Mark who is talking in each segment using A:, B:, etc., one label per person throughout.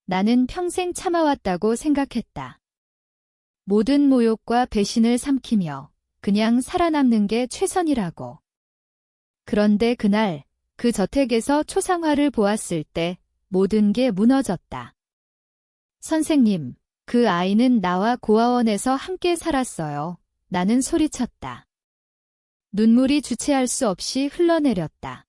A: 나는 평생 참아왔다고 생각했다. 모든 모욕과 배신을 삼키며 그냥 살아남는 게 최선이라고. 그런데 그날 그 저택에서 초상화를 보았을 때 모든 게 무너졌다. 선생님, 그 아이는 나와 고아원에서 함께 살았어요. 나는 소리쳤다. 눈물이 주체할 수 없이 흘러내렸다.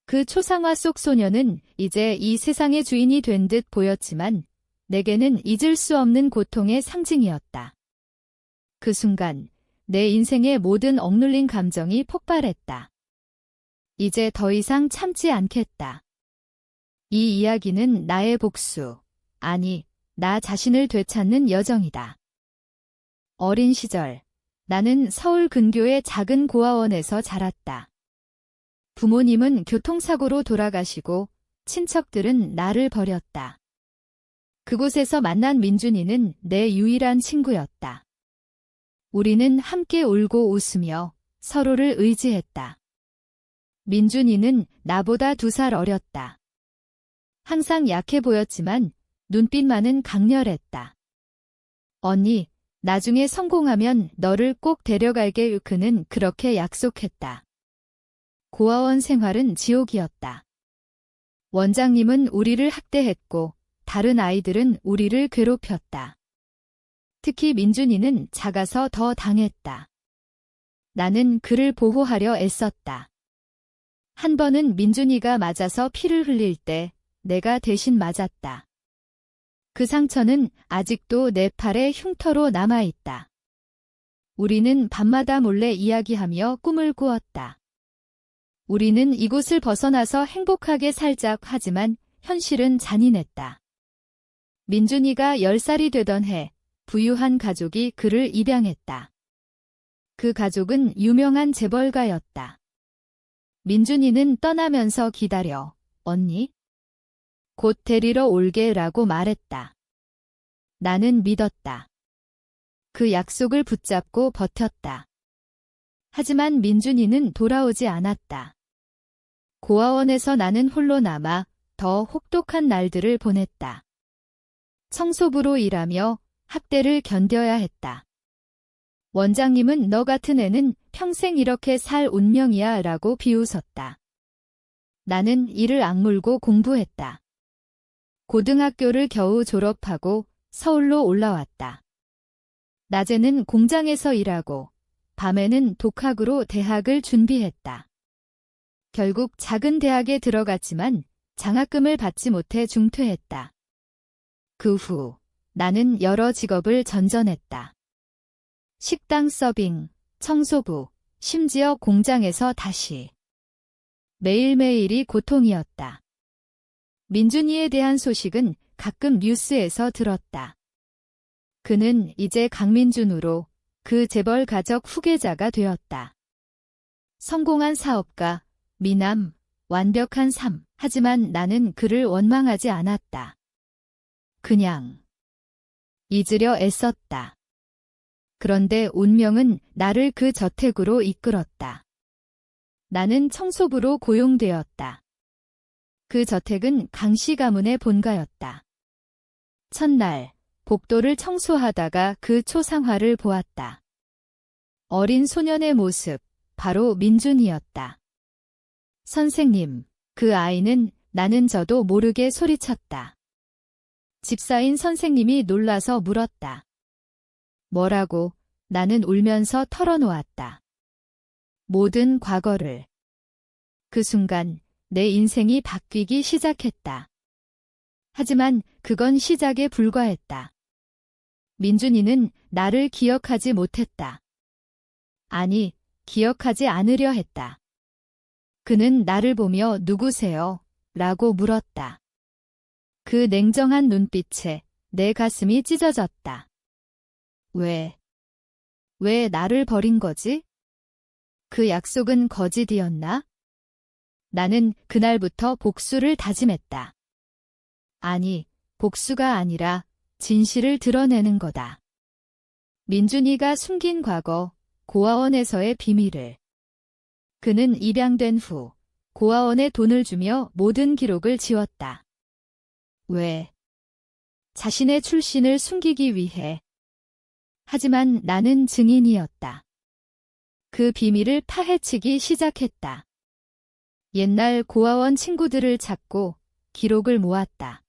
A: 그 초상화 속 소녀는 이제 이 세상의 주인이 된 듯 보였지만 내게는 잊을 수 없는 고통의 상징이었다. 그 순간 내 인생의 모든 억눌린 감정이 폭발했다. 이제 더 이상 참지 않겠다. 이 이야기는 나의 복수, 아니, 나 자신을 되찾는 여정이다. 어린 시절, 나는 서울 근교의 작은 고아원에서 자랐다. 부모님은 교통사고로 돌아가시고 친척들은 나를 버렸다. 그곳에서 만난 민준이는 내 유일한 친구였다. 우리는 함께 울고 웃으며 서로를 의지했다. 민준이는 나보다 2살 어렸다. 항상 약해 보였지만 눈빛만은 강렬했다. 언니, 나중에 성공하면 너를 꼭 데려갈게. 그는 그렇게 약속했다. 고아원 생활은 지옥이었다. 원장님은 우리를 학대했고 다른 아이들은 우리를 괴롭혔다. 특히 민준이는 작아서 더 당했다. 나는 그를 보호하려 애썼다. 한 번은 민준이가 맞아서 피를 흘릴 때 내가 대신 맞았다. 그 상처는 아직도 내 팔에 흉터로 남아있다. 우리는 밤마다 몰래 이야기하며 꿈을 꾸었다. 우리는 이곳을 벗어나서 행복하게 살자. 하지만 현실은 잔인했다. 민준이가 10살이 되던 해 부유한 가족이 그를 입양했다. 그 가족은 유명한 재벌가였다. 민준이는 떠나면서 기다려, 언니. 곧 데리러 올게라고 말했다. 나는 믿었다. 그 약속을 붙잡고 버텼다. 하지만 민준이는 돌아오지 않았다. 고아원에서 나는 홀로 남아 더 혹독한 날들을 보냈다. 청소부로 일하며 학대를 견뎌야 했다. 원장님은 너 같은 애는 평생 이렇게 살 운명이야 라고 비웃었다. 나는 이를 악물고 공부했다. 고등학교를 겨우 졸업하고 서울로 올라왔다. 낮에는 공장에서 일하고 밤에는 독학으로 대학을 준비했다. 결국 작은 대학에 들어갔지만 장학금을 받지 못해 중퇴했다. 그 후 나는 여러 직업을 전전했다. 식당 서빙, 청소부, 심지어 공장에서 다시. 매일매일이 고통이었다. 민준이에 대한 소식은 가끔 뉴스에서 들었다. 그는 이제 강민준으로 그 재벌 가족 후계자가 되었다. 성공한 사업가, 미남, 완벽한 삶. 하지만 나는 그를 원망하지 않았다. 그냥 잊으려 애썼다. 그런데 운명은 나를 그 저택으로 이끌었다. 나는 청소부로 고용되었다. 그 저택은 강씨 가문의 본가였다. 첫날, 복도를 청소하다가 그 초상화를 보았다. 어린 소년의 모습, 바로 민준이었다. 선생님, 그 아이는 나는 저도 모르게 소리쳤다. 집사인 선생님이 놀라서 물었다. 뭐라고? 나는 울면서 털어놓았다. 모든 과거를. 그 순간 내 인생이 바뀌기 시작했다. 하지만 그건 시작에 불과했다. 민준이는 나를 기억하지 못했다. 아니, 기억하지 않으려 했다. 그는 나를 보며 누구세요? 라고 물었다. 그 냉정한 눈빛에 내 가슴이 찢어졌다. 왜 나를 버린 거지? 그 약속은 거짓이었나? 나는 그날부터 복수를 다짐했다. 아니, 복수가 아니라 진실을 드러내는 거다. 민준이가 숨긴 과거, 고아원에서의 비밀을. 그는 입양된 후 고아원에 돈을 주며 모든 기록을 지웠다. 왜? 자신의 출신을 숨기기 위해. 하지만 나는 증인이었다. 그 비밀을 파헤치기 시작했다. 옛날 고아원 친구들을 찾고 기록을 모았다.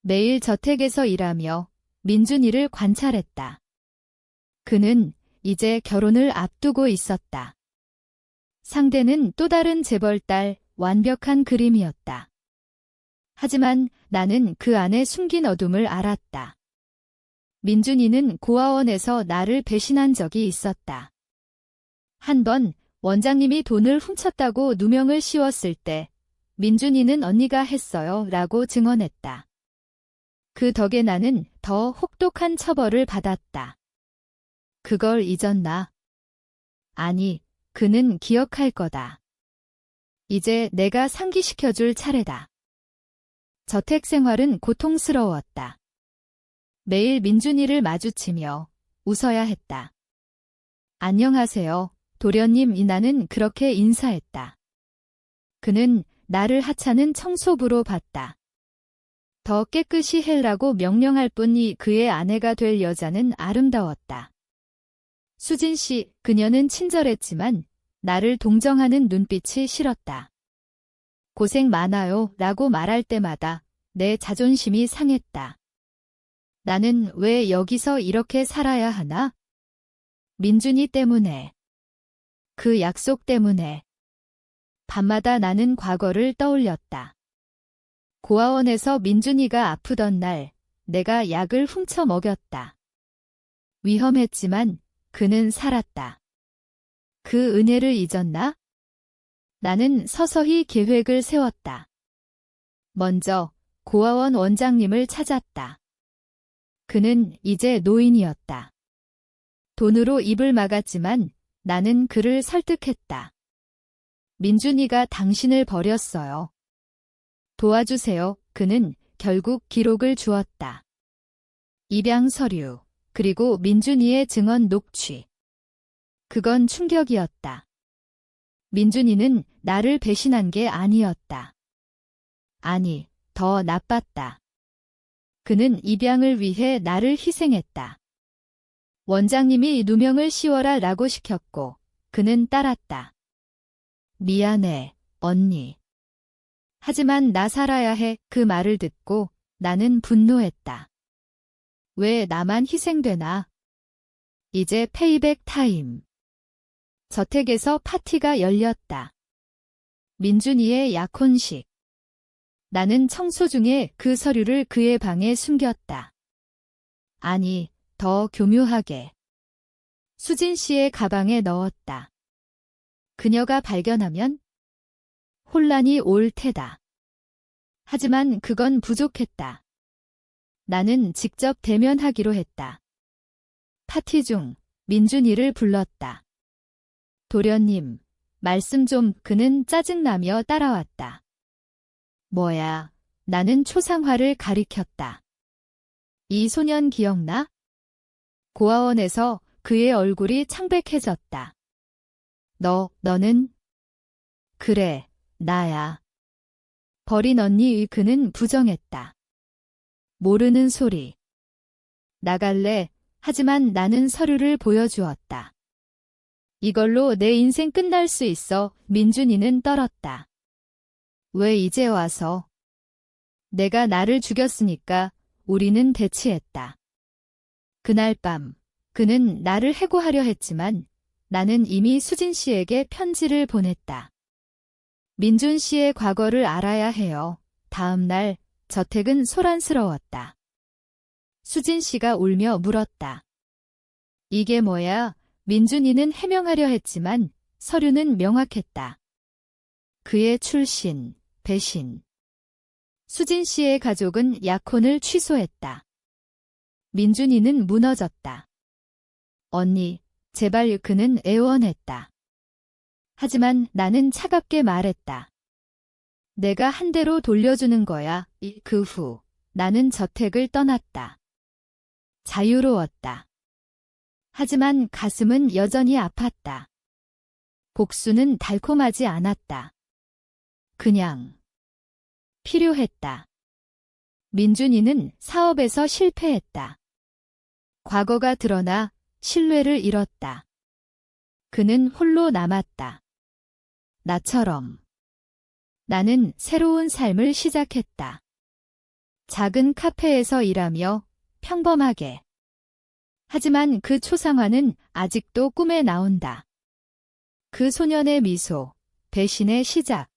A: 매일 저택에서 일하며 민준이를 관찰했다. 그는 이제 결혼을 앞두고 있었다. 상대는 또 다른 재벌딸, 완벽한 그림이었다. 하지만 나는 그 안에 숨긴 어둠을 알았다. 민준이는 고아원에서 나를 배신한 적이 있었다. 한 번 원장님이 돈을 훔쳤다고 누명을 씌웠을 때 민준이는 언니가 했어요 라고 증언했다. 그 덕에 나는 더 혹독한 처벌을 받았다. 그걸 잊었나? 아니, 그는 기억할 거다. 이제 내가 상기시켜줄 차례다. 저택 생활은 고통스러웠다. 매일 민준이를 마주치며 웃어야 했다. 안녕하세요, 도련님. 나는 그렇게 인사했다. 그는 나를 하찮은 청소부로 봤다. 더 깨끗이 해라고 명령할 뿐이 그의 아내가 될 여자는 아름다웠다. 수진 씨, 그녀는 친절했지만 나를 동정하는 눈빛이 싫었다. 고생 많아요 라고 말할 때마다 내 자존심이 상했다. 나는 왜 여기서 이렇게 살아야 하나? 민준이 때문에. 그 약속 때문에. 밤마다 나는 과거를 떠올렸다. 고아원에서 민준이가 아프던 날 내가 약을 훔쳐 먹였다. 위험했지만 그는 살았다. 그 은혜를 잊었나? 나는 서서히 계획을 세웠다. 먼저 고아원 원장님을 찾았다. 그는 이제 노인이었다. 돈으로 입을 막았지만 나는 그를 설득했다. 민준이가 당신을 버렸어요. 도와주세요. 그는 결국 기록을 주었다. 입양 서류, 그리고 민준이의 증언 녹취. 그건 충격이었다. 민준이는 나를 배신한 게 아니었다. 아니, 더 나빴다. 그는 입양을 위해 나를 희생했다. 원장님이 누명을 씌워라 라고 시켰고 그는 따랐다. 미안해, 언니. 하지만 나 살아야 해. 그 말을 듣고 나는 분노했다. 왜 나만 희생되나? 이제 페이백 타임. 저택에서 파티가 열렸다. 민준이의 약혼식. 나는 청소 중에 그 서류를 그의 방에 숨겼다. 아니, 더 교묘하게. 수진 씨의 가방에 넣었다. 그녀가 발견하면 혼란이 올 테다. 하지만 그건 부족했다. 나는 직접 대면하기로 했다. 파티 중 민준이를 불렀다. 도련님, 말씀 좀. 그는 짜증나며 따라왔다. 뭐야, 나는 초상화를 가리켰다. 이 소년 기억나? 고아원에서 그의 얼굴이 창백해졌다. 너는? 그래, 나야. 버린 언니의. 그는 부정했다. 모르는 소리. 나갈래. 하지만 나는 서류를 보여주었다. 이걸로 내 인생 끝날 수 있어. 민준이는 떨었다. 왜 이제 와서? 내가 나를 죽였으니까 우리는 대치했다. 그날 밤 그는 나를 해고하려 했지만 나는 이미 수진 씨에게 편지를 보냈다. 민준 씨의 과거를 알아야 해요. 다음 날 저택은 소란스러웠다. 수진 씨가 울며 물었다. 이게 뭐야? 민준이는 해명하려 했지만 서류는 명확했다. 그의 출신, 배신. 수진 씨의 가족은 약혼을 취소했다. 민준이는 무너졌다. 언니, 제발. 그는 애원했다. 하지만 나는 차갑게 말했다. 내가 한 대로 돌려주는 거야. 그 후 나는 저택을 떠났다. 자유로웠다. 하지만 가슴은 여전히 아팠다. 복수는 달콤하지 않았다. 그냥 필요했다. 민준이는 사업에서 실패했다. 과거가 드러나 신뢰를 잃었다. 그는 홀로 남았다. 나처럼. 나는 새로운 삶을 시작했다. 작은 카페에서 일하며 평범하게. 하지만 그 초상화는 아직도 꿈에 나온다. 그 소년의 미소, 배신의 시작.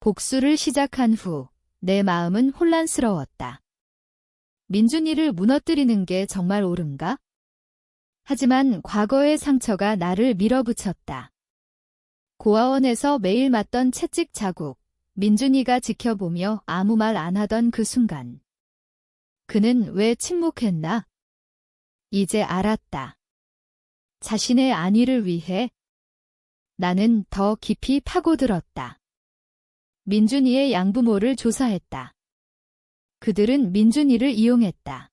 A: 복수를 시작한 후 내 마음은 혼란스러웠다. 민준이를 무너뜨리는 게 정말 옳은가? 하지만 과거의 상처가 나를 밀어붙였다. 고아원에서 매일 맞던 채찍 자국, 민준이가 지켜보며 아무 말 안 하던 그 순간. 그는 왜 침묵했나? 이제 알았다. 자신의 안위를 위해 나는 더 깊이 파고들었다. 민준이의 양부모를 조사했다. 그들은 민준이를 이용했다.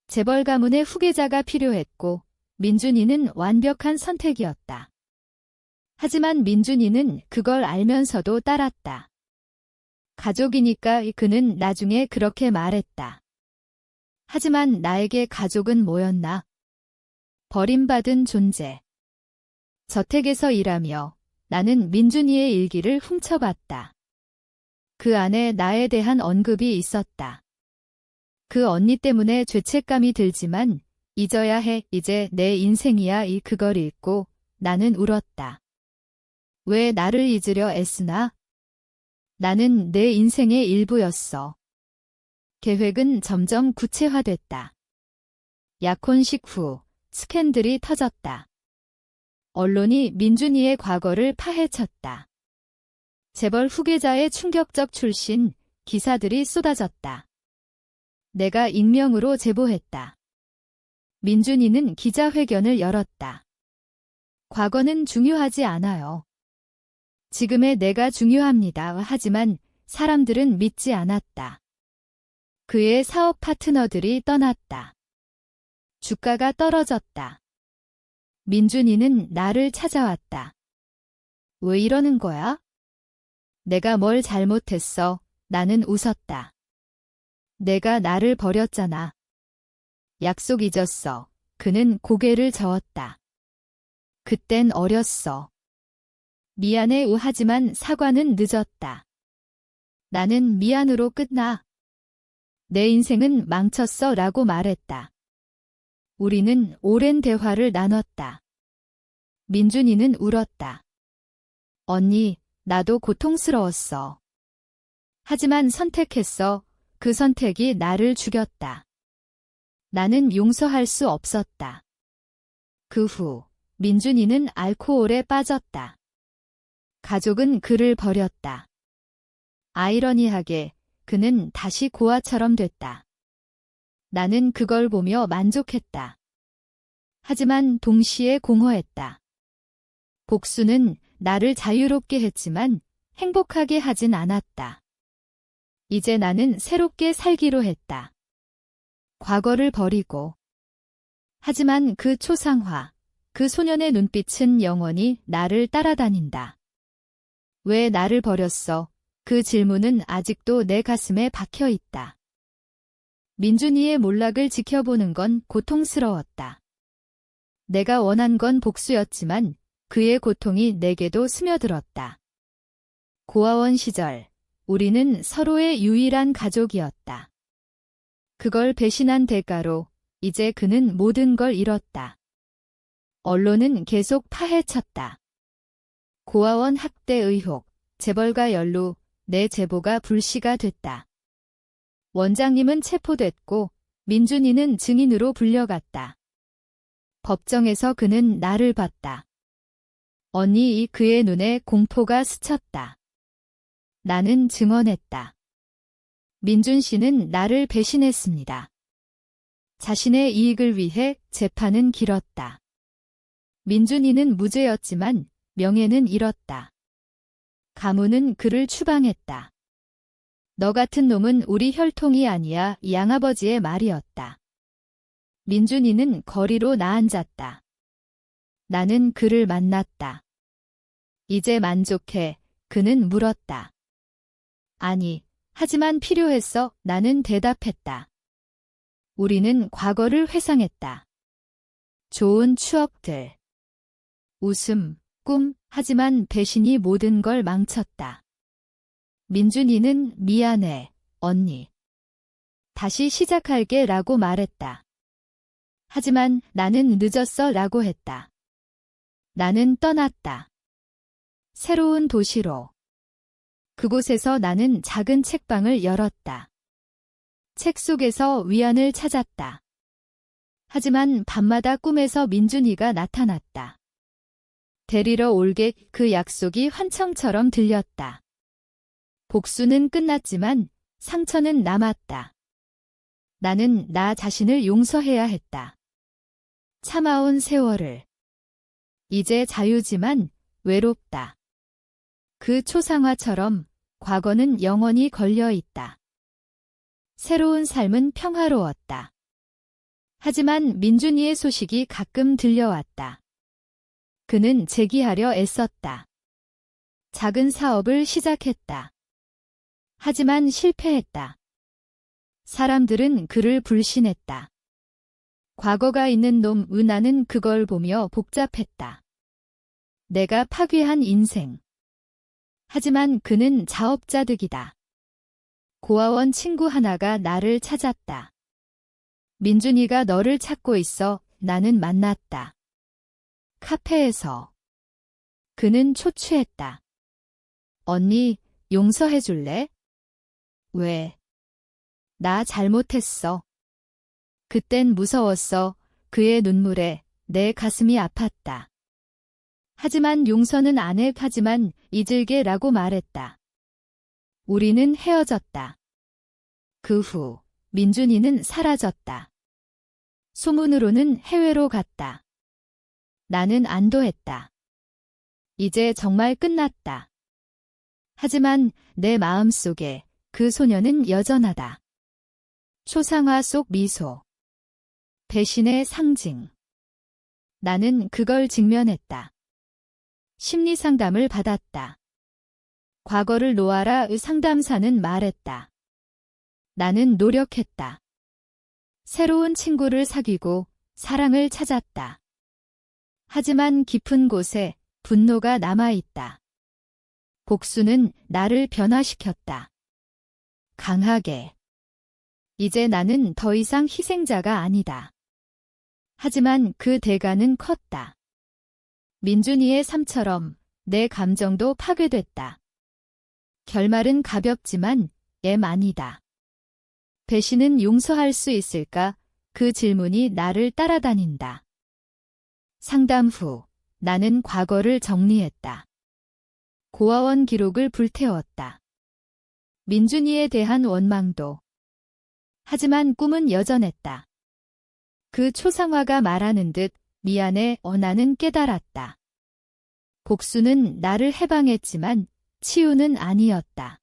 A: 재벌 가문의 후계자가 필요했고 민준이는 완벽한 선택이었다. 하지만 민준이는 그걸 알면서도 따랐다. 가족이니까 그는 나중에 그렇게 말했다. 하지만 나에게 가족은 뭐였나? 버림받은 존재. 저택에서 일하며 나는 민준이의 일기를 훔쳐봤다. 그 안에 나에 대한 언급이 있었다. 그 언니 때문에 죄책감이 들지만 잊어야 해. 이제 내 인생이야. 그걸 읽고 나는 울었다. 왜 나를 잊으려 애쓰나? 나는 내 인생의 일부였어. 계획은 점점 구체화됐다. 약혼식 후 스캔들이 터졌다. 언론이 민준이의 과거를 파헤쳤다. 재벌 후계자의 충격적 출신, 기사들이 쏟아졌다. 내가 익명으로 제보했다. 민준이는 기자회견을 열었다. 과거는 중요하지 않아요. 지금의 내가 중요합니다. 하지만 사람들은 믿지 않았다. 그의 사업 파트너들이 떠났다. 주가가 떨어졌다. 민준이는 나를 찾아왔다. 왜 이러는 거야? 내가 뭘 잘못했어? 나는 웃었다. 내가 나를 버렸잖아. 약속 잊었어. 그는 고개를 저었다. 그땐 어렸어. 미안해. 하지만 사과는 늦었다. 나는 미안으로 끝나. 내 인생은 망쳤어 라고 말했다. 우리는 오랜 대화를 나눴다. 민준이는 울었다. 언니, 나도 고통스러웠어. 하지만 선택했어. 그 선택이 나를 죽였다. 나는 용서할 수 없었다. 그 후 민준이는 알코올에 빠졌다. 가족은 그를 버렸다. 아이러니하게 그는 다시 고아처럼 됐다. 나는 그걸 보며 만족했다. 하지만 동시에 공허했다. 복수는 나를 자유롭게 했지만 행복하게 하진 않았다. 이제 나는 새롭게 살기로 했다. 과거를 버리고. 하지만 그 초상화, 그 소년의 눈빛은 영원히 나를 따라다닌다. 왜 나를 버렸어? 그 질문은 아직도 내 가슴에 박혀 있다. 민준이의 몰락을 지켜보는 건 고통스러웠다. 내가 원한 건 복수였지만 그의 고통이 내게도 스며들었다. 고아원 시절, 우리는 서로의 유일한 가족이었다. 그걸 배신한 대가로 이제 그는 모든 걸 잃었다. 언론은 계속 파헤쳤다. 고아원 학대 의혹, 재벌가 연루, 내 제보가 불씨가 됐다. 원장님은 체포됐고 민준이는 증인으로 불려갔다. 법정에서 그는 나를 봤다. 언니 그의 눈에 공포가 스쳤다. 나는 증언했다. 민준 씨는 나를 배신했습니다. 자신의 이익을 위해 재판은 길었다. 민준이는 무죄였지만 명예는 잃었다. 가문은 그를 추방했다. 너 같은 놈은 우리 혈통이 아니야. 양아버지의 말이었다. 민준이는 거리로 나앉았다. 나는 그를 만났다. 이제 만족해. 그는 물었다. 아니, 하지만 필요했어. 나는 대답했다. 우리는 과거를 회상했다. 좋은 추억들. 웃음, 꿈, 하지만 배신이 모든 걸 망쳤다. 민준이는 미안해, 언니. 다시 시작할게 라고 말했다. 하지만 나는 늦었어 라고 했다. 나는 떠났다. 새로운 도시로. 그곳에서 나는 작은 책방을 열었다. 책 속에서 위안을 찾았다. 하지만 밤마다 꿈에서 민준이가 나타났다. 데리러 올게 그 약속이 환청처럼 들렸다. 복수는 끝났지만 상처는 남았다. 나는 나 자신을 용서해야 했다. 참아온 세월을. 이제 자유지만 외롭다. 그 초상화처럼 과거는 영원히 걸려 있다. 새로운 삶은 평화로웠다. 하지만 민준이의 소식이 가끔 들려왔다. 그는 재기하려 애썼다. 작은 사업을 시작했다. 하지만 실패했다. 사람들은 그를 불신했다. 과거가 있는 놈 은하는 그걸 보며 복잡했다. 내가 파괴한 인생. 하지만 그는 자업자득이다. 고아원 친구 하나가 나를 찾았다. 민준이가 너를 찾고 있어. 나는 만났다. 카페에서. 그는 초췌했다. 언니, 용서해줄래? 왜? 나 잘못했어. 그땐 무서웠어. 그의 눈물에 내 가슴이 아팠다. 하지만 용서는 안 해. 하지만 잊을게라고 말했다. 우리는 헤어졌다. 그 후 민준이는 사라졌다. 소문으로는 해외로 갔다. 나는 안도했다. 이제 정말 끝났다. 하지만 내 마음속에 그 소녀는 여전하다. 초상화 속 미소. 배신의 상징. 나는 그걸 직면했다. 심리 상담을 받았다. 과거를 놓아라. 상담사는 말했다. 나는 노력했다. 새로운 친구를 사귀고 사랑을 찾았다. 하지만 깊은 곳에 분노가 남아있다. 복수는 나를 변화시켰다. 강하게. 이제 나는 더 이상 희생자가 아니다. 하지만 그 대가는 컸다. 민준이의 삶처럼 내 감정도 파괴됐다. 결말은 가볍지만 엠 아니다. 배신은 용서할 수 있을까? 그 질문이 나를 따라다닌다. 상담 후 나는 과거를 정리했다. 고아원 기록을 불태웠다. 민준이에 대한 원망도. 하지만 꿈은 여전했다. 그 초상화가 말하는 듯 미안해. 나는 깨달았다. 복수는 나를 해방했지만 치유는 아니었다.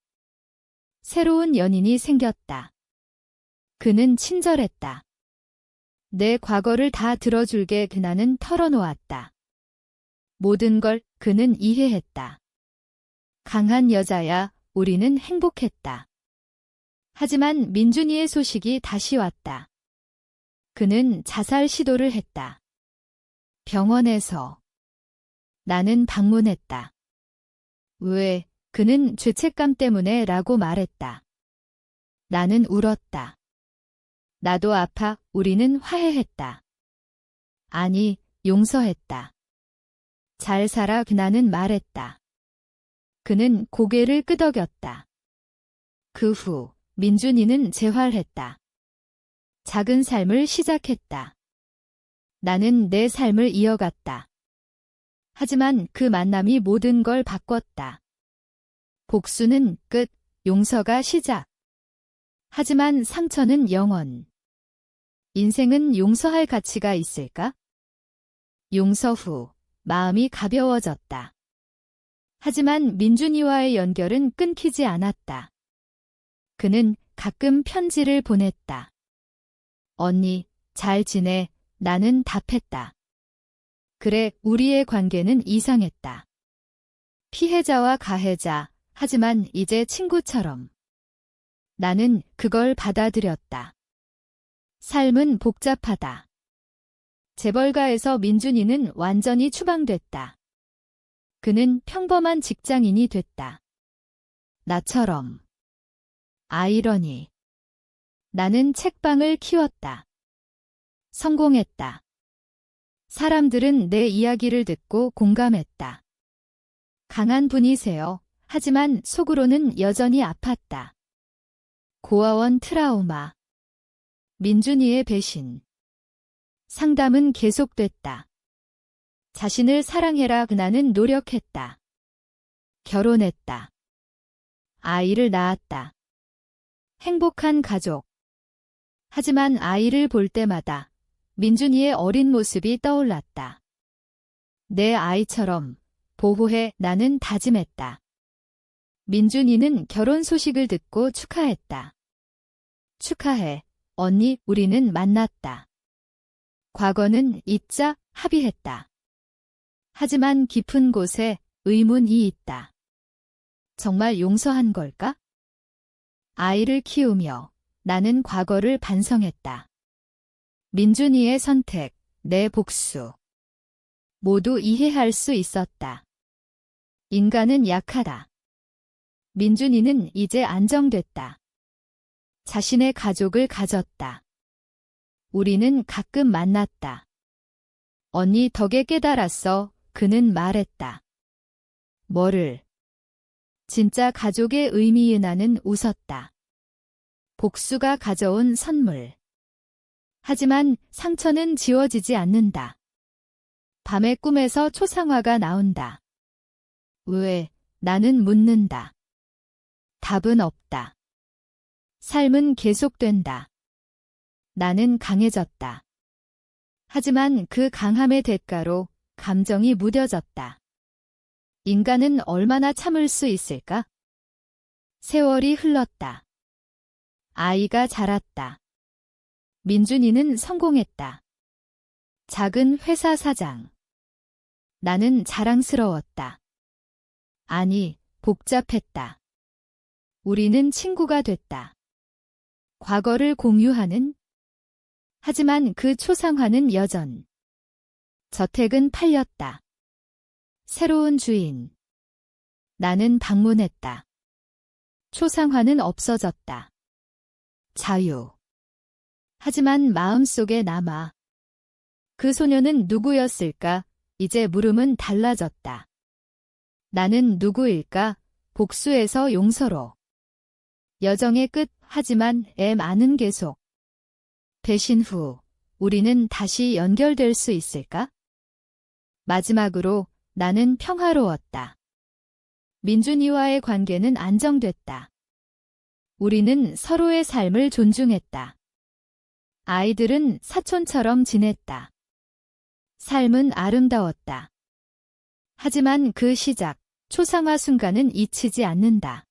A: 새로운 연인이 생겼다. 그는 친절했다. 내 과거를 다 들어줄게. 나는 털어놓았다. 모든 걸 그는 이해했다. 강한 여자야. 우리는 행복했다. 하지만 민준이의 소식이 다시 왔다. 그는 자살 시도를 했다. 병원에서. 나는 방문했다. 왜? 그는 죄책감 때문에 라고 말했다. 나는 울었다. 나도 아파. 우리는 화해했다. 아니, 용서했다. 잘 살아. 나는 말했다. 그는 고개를 끄덕였다. 그 후 민준이는 재활했다. 작은 삶을 시작했다. 나는 내 삶을 이어갔다. 하지만 그 만남이 모든 걸 바꿨다. 복수는 끝, 용서가 시작. 하지만 상처는 영원. 인생은 용서할 가치가 있을까? 용서 후 마음이 가벼워졌다. 하지만 민준이와의 연결은 끊기지 않았다. 그는 가끔 편지를 보냈다. 언니, 잘 지내? 나는 답했다. 그래, 우리의 관계는 이상했다. 피해자와 가해자, 하지만 이제 친구처럼. 나는 그걸 받아들였다. 삶은 복잡하다. 재벌가에서 민준이는 완전히 추방됐다. 그는 평범한 직장인이 됐다. 나처럼. 아이러니. 나는 책방을 키웠다. 성공했다. 사람들은 내 이야기를 듣고 공감했다. 강한 분이세요. 하지만 속으로는 여전히 아팠다. 고아원 트라우마. 민준이의 배신. 상담은 계속됐다. 자신을 사랑해라. 나는 노력했다. 결혼했다. 아이를 낳았다. 행복한 가족. 하지만 아이를 볼 때마다 민준이의 어린 모습이 떠올랐다. 내 아이처럼 보호해. 나는 다짐했다. 민준이는 결혼 소식을 듣고 축하했다. 축하해. 언니, 우리는 만났다. 과거는 잊자 합의했다. 하지만 깊은 곳에 의문이 있다. 정말 용서한 걸까? 아이를 키우며 나는 과거를 반성했다. 민준이의 선택, 내 복수. 모두 이해할 수 있었다. 인간은 약하다. 민준이는 이제 안정됐다. 자신의 가족을 가졌다. 우리는 가끔 만났다. 언니 덕에 깨달았어. 그는 말했다. 뭐를? 진짜 가족의 의미에. 나는 웃었다. 복수가 가져온 선물. 하지만 상처는 지워지지 않는다. 밤의 꿈에서 초상화가 나온다. 왜? 나는 묻는다. 답은 없다. 삶은 계속된다. 나는 강해졌다. 하지만 그 강함의 대가로 감정이 무뎌졌다. 인간은 얼마나 참을 수 있을까? 세월이 흘렀다. 아이가 자랐다. 민준이는 성공했다. 작은 회사 사장. 나는 자랑스러웠다. 아니, 복잡했다. 우리는 친구가 됐다. 과거를 공유하는? 하지만 그 초상화는 여전. 저택은 팔렸다. 새로운 주인. 나는 방문했다. 초상화는 없어졌다. 자유. 하지만 마음속에 남아. 그 소녀는 누구였을까? 이제 물음은 달라졌다. 나는 누구일까? 복수에서 용서로. 여정의 끝, 하지만 애많은 계속. 배신 후, 우리는 다시 연결될 수 있을까? 마지막으로, 나는 평화로웠다. 민준이와의 관계는 안정됐다. 우리는 서로의 삶을 존중했다. 아이들은 사촌처럼 지냈다. 삶은 아름다웠다. 하지만 그 시작, 초상화 순간은 잊히지 않는다.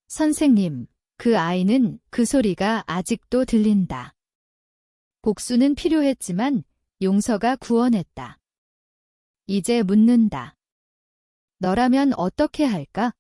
A: 선생님, 그 아이는 그 소리가 아직도 들린다. 복수는 필요했지만 용서가 구원했다. 이제 묻는다. 너라면 어떻게 할까?